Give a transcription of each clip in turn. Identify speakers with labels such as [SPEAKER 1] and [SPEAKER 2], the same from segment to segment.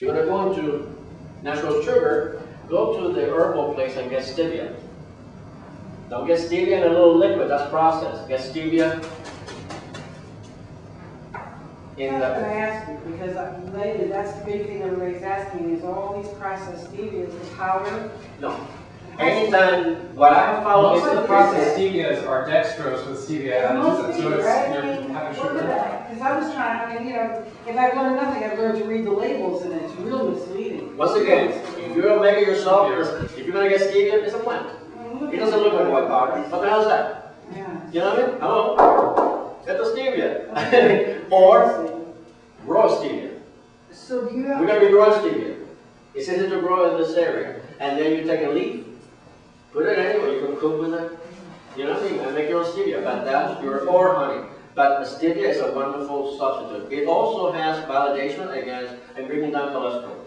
[SPEAKER 1] You're going to go into natural sugar, go to the herbal place and get stevia. Don't get stevia in a little liquid, that's processed. Get stevia in
[SPEAKER 2] That's
[SPEAKER 1] the...
[SPEAKER 2] what I asked you, because lately that's the big thing everybody's asking is all these processed stevias, the powder.
[SPEAKER 1] No. Anytime, what I have followed
[SPEAKER 3] Most
[SPEAKER 1] is
[SPEAKER 3] of the processed stevias are dextrose with stevia additives, so it's you're having sugar.
[SPEAKER 2] Because I was trying, I mean, you know, if I've learned nothing, I've learned to read the labels, and it's real misleading.
[SPEAKER 1] Once again, if you're going to make it yourself, if you're going to get stevia, it's a plant. It doesn't look like white powder. What the hell is that?
[SPEAKER 2] Yeah.
[SPEAKER 1] You know what I mean? Hello? Get the stevia. Or raw stevia.
[SPEAKER 2] So do you have...
[SPEAKER 1] We're going to be growing stevia. It's easy to grow in this area. And then you take a leaf, put it anywhere, you can cook with it. You know what I mean? And make your own stevia. But that's your or honey. But stevia is a wonderful substitute. It also has validation against and bringing down cholesterol.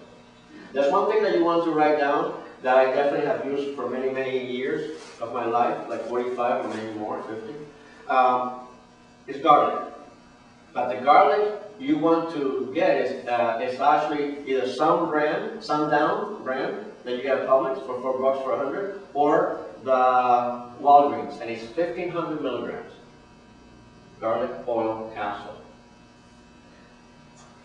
[SPEAKER 1] There's one thing that you want to write down that I definitely have used for many, many years of my life, like 45 or maybe more, 50, is garlic. But the garlic you want to get is actually either Sundown brand that you get at Publix for $4 for 100, or the Walgreens, and it's 1,500 milligrams. Garlic oil capsule.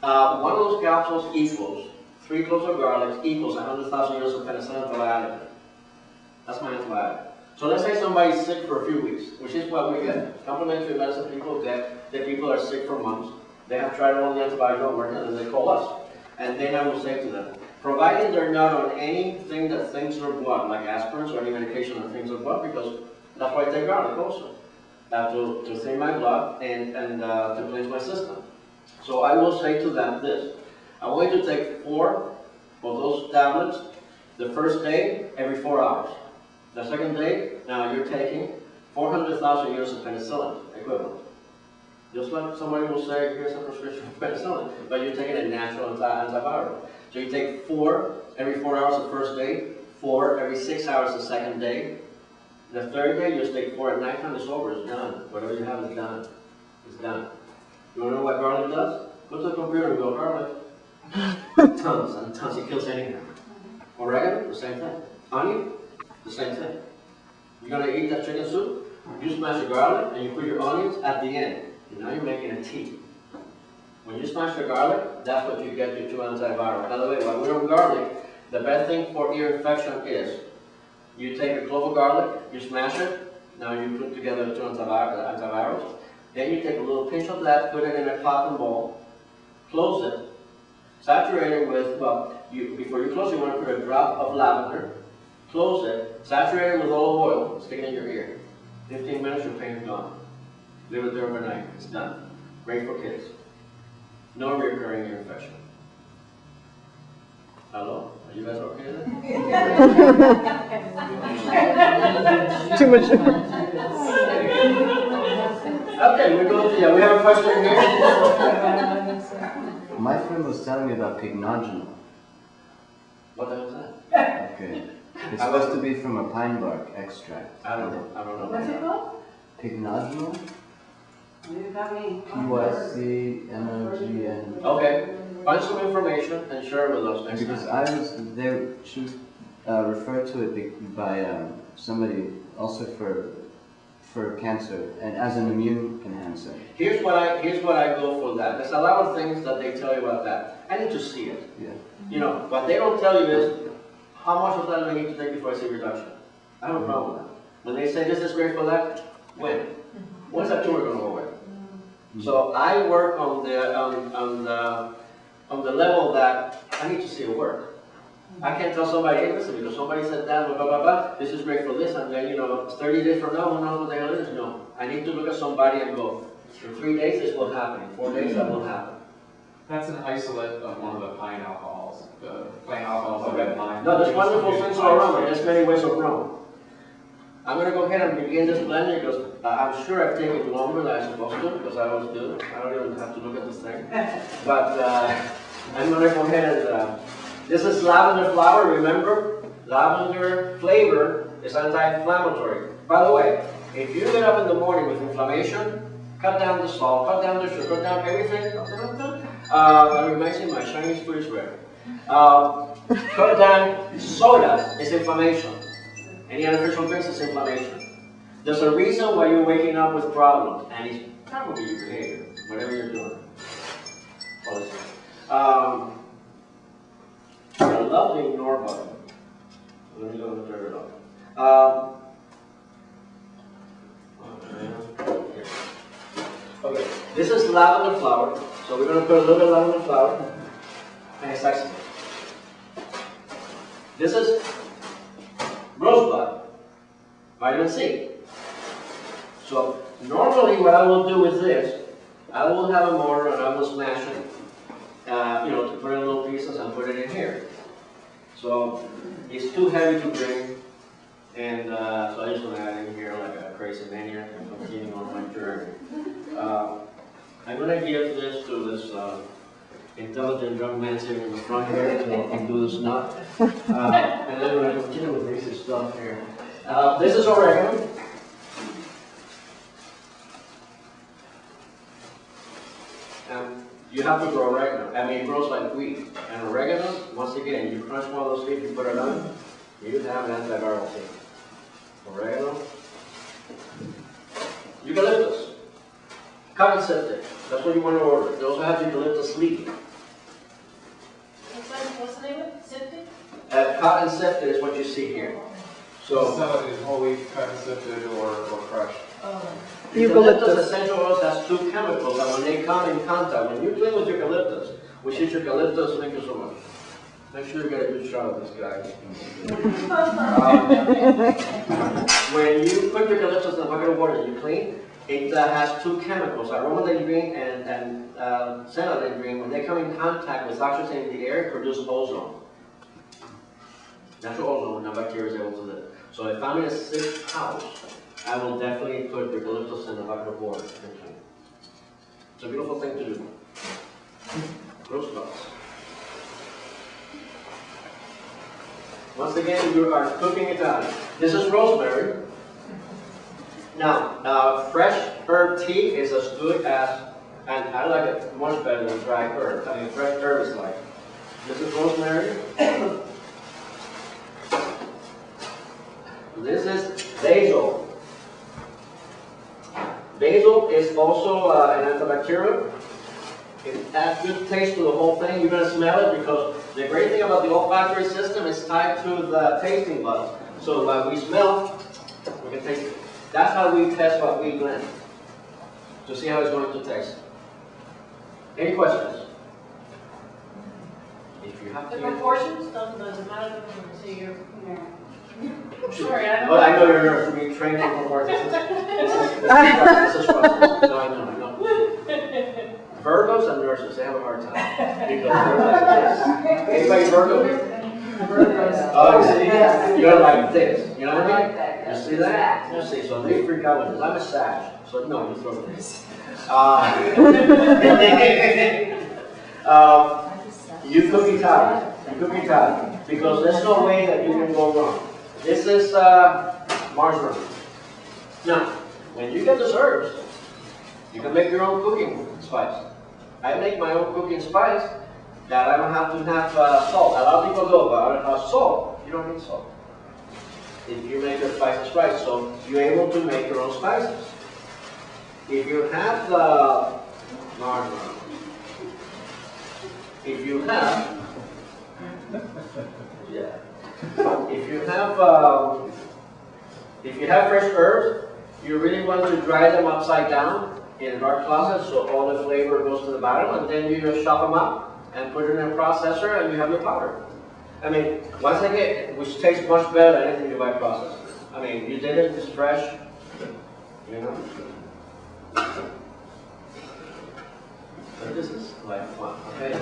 [SPEAKER 1] One of those capsules equals 3 cloves of garlic equals 100,000 units of penicillin antibiotic. That's my antibiotic. So let's say somebody's sick for a few weeks, which is what we get. Complementary medicine people get, that people are sick for months. They have tried all the antibiotics don't work, and then they call us. And then I will say to them, provided they're not on anything that thins their blood, like aspirins or any medication that thins their blood, because that's why I take garlic also, to thin my blood and to cleanse my system. So I will say to them this. I want you to take 4 of those tablets the first day every 4 hours. The second day, now you're taking 400,000 units of penicillin equivalent. Just like somebody will say, here's a prescription for penicillin, but you're taking a natural antiviral. So you take 4 every 4 hours the first day, 4 every 6 hours the second day. The third day, you just take 4 at night time, it's over, it's done. Whatever you have is done. It's done. You want to know what garlic does? Go to the computer and go, garlic. Tons and tons, it kills anything. Oregano, the same thing. Onion, the same thing. You're going to eat that chicken soup, you smash the garlic, and you put your onions at the end. And now you're making a tea. When you smash the garlic, that's what you get your 2 antiviral. By the way, while we're on garlic, the best thing for ear infection is you take a clove of garlic, you smash it, now you put together 2 antivirals, then you take a little pinch of that, put it in a cotton ball, close it, saturate it with, well, before you close it, you want to put a drop of lavender, close it, saturate it with olive oil, stick it in your ear. 15 minutes, your pain is gone. Leave it there overnight, it's done. Great for kids. No recurring ear infection. Hello? Are you guys okay there?
[SPEAKER 4] Too much.
[SPEAKER 1] Okay, we go to, yeah, we have a question here.
[SPEAKER 5] My friend was telling me about pignogenol.
[SPEAKER 1] What the hell is that?
[SPEAKER 5] Okay. It's supposed to be from a pine bark extract.
[SPEAKER 1] I don't know.
[SPEAKER 2] What's it called?
[SPEAKER 5] Pignogenol?
[SPEAKER 2] You got me.
[SPEAKER 5] P-Y-C-N-O-G-N.
[SPEAKER 1] Okay, find some information and share it with us next
[SPEAKER 5] Because
[SPEAKER 1] time.
[SPEAKER 5] I was there, she was referred to it by somebody also for cancer and as an immune enhancer.
[SPEAKER 1] Here's what I go for that. There's a lot of things that they tell you about that. I need to see it.
[SPEAKER 5] Yeah.
[SPEAKER 1] You know, what they don't tell you is how much of that do I need to take before I see reduction. I have a problem with that. When they say this is great for that, when? When's that tumor going to go away? So I work on the level that I need to see it work. I can't tell somebody, hey, listen, because somebody said that, blah, blah, blah, blah, this is great for this, and then, 30 days from now, who knows what the hell it is? No. I need to look at somebody and go, in 3 days, this will happen. In 4 days, that will happen.
[SPEAKER 3] That's an isolate of one of the pine alcohols. The plain alcohols of pine.
[SPEAKER 1] No, there's wonderful things all around, and there's many ways of growing. I'm going to go ahead and begin this blending because I'm sure I've taken longer than I'm supposed to, because I always do. I don't even have to look at this thing. But I'm going to go ahead and, this is lavender flower, remember? Lavender flavor is anti-inflammatory. By the way, if you get up in the morning with inflammation, cut down the salt, cut down the sugar, cut down everything. That reminds me, my Chinese food is rare. Cut down soda is inflammation. Any artificial drinks is inflammation. There's a reason why you're waking up with problems, and it's probably your behavior, whatever you're doing. I love the ignore button. Let me go and turn it off. Okay, this is lavender flower, so we're going to put a little bit of lavender flower, and it's excellent. This is rosebud, vitamin C. So normally what I will do with this, I will have a mortar and I will smash it, to put in little pieces and put it in here. So it's too heavy to bring, and so I just want to add in here like a crazy maniac and continue on my journey. I'm going to give this to this intelligent young man sitting in the front here to undo this knot. And then we're going to continue with basic stuff here. This is oregano. You have to grow oregano. I mean, it grows like wheat. And oregano, once again, you crunch one of those leaves, you put it on, you have an antiviral thing. Oregano. Eucalyptus. Cotton septic. That's what you want to order. They also have eucalyptus leaf.
[SPEAKER 6] What's the name of it? Septic?
[SPEAKER 1] Cotton septic is what you see here. So,
[SPEAKER 3] Sell it in whole wheat, cut and sifted, or crushed.
[SPEAKER 6] Oh.
[SPEAKER 1] eucalyptus essential oils has two chemicals, and when they come in contact, when you clean with eucalyptus, which is eucalyptus, thank you so much. Make sure you get a good shot of this guy. When you put eucalyptus in a bucket of water, you clean, it has two chemicals, aromatase and phenolphthalein. When they come in contact with oxygen in the air, produce ozone. Natural ozone, no bacteria is able to live. So if I'm in a sick house, I will definitely put eucalyptus in a bucket of water. It's a beautiful thing to do. Rosebuds. Once again, you are cooking Italian. This is rosemary. Now, fresh herb tea is as good as, and I like it much better than dry herb. I mean, fresh herb is like, this is rosemary. This is basil. Basil is also an antibacterial. It adds good taste to the whole thing. You're going to smell it because the great thing about the olfactory system is tied to the tasting buds. So when we smell, we can taste it. That's how we test what we blend, to see how it's going to taste. Any questions? If you have
[SPEAKER 6] The
[SPEAKER 1] to.
[SPEAKER 6] proportions doesn't matter. So you're. Sorry, I don't.
[SPEAKER 1] Well, I know you're nervous. We're being trained for proportions. This is trust. No, I know. Virgos and nurses, they have a hard time. Because they're like this. Anybody Virgo here? Oh, you see? You're like this. You know what I mean? You see that? You see, so they freak out with this. I'm a Sag, so no, you throw this. You cook Italian. You cook Italian. Because there's no way that you can go wrong. This is marjoram. Now, when you get these herbs, you can make your own cooking spice. I make my own cooking spice that I don't have to have salt. A lot of people go, but I don't have salt. You don't need salt. If you make your spices right, so you're able to make your own spices. If you have the marjoram, if you have, yeah, if you have fresh herbs, you really want to dry them upside down in a dark closet so all the flavor goes to the bottom, and then you just chop them up and put it in a processor and you have your powder. I mean, once again, which tastes much better than anything you buy processed. I mean, you did it, it's fresh, you know. But this is like fun, okay?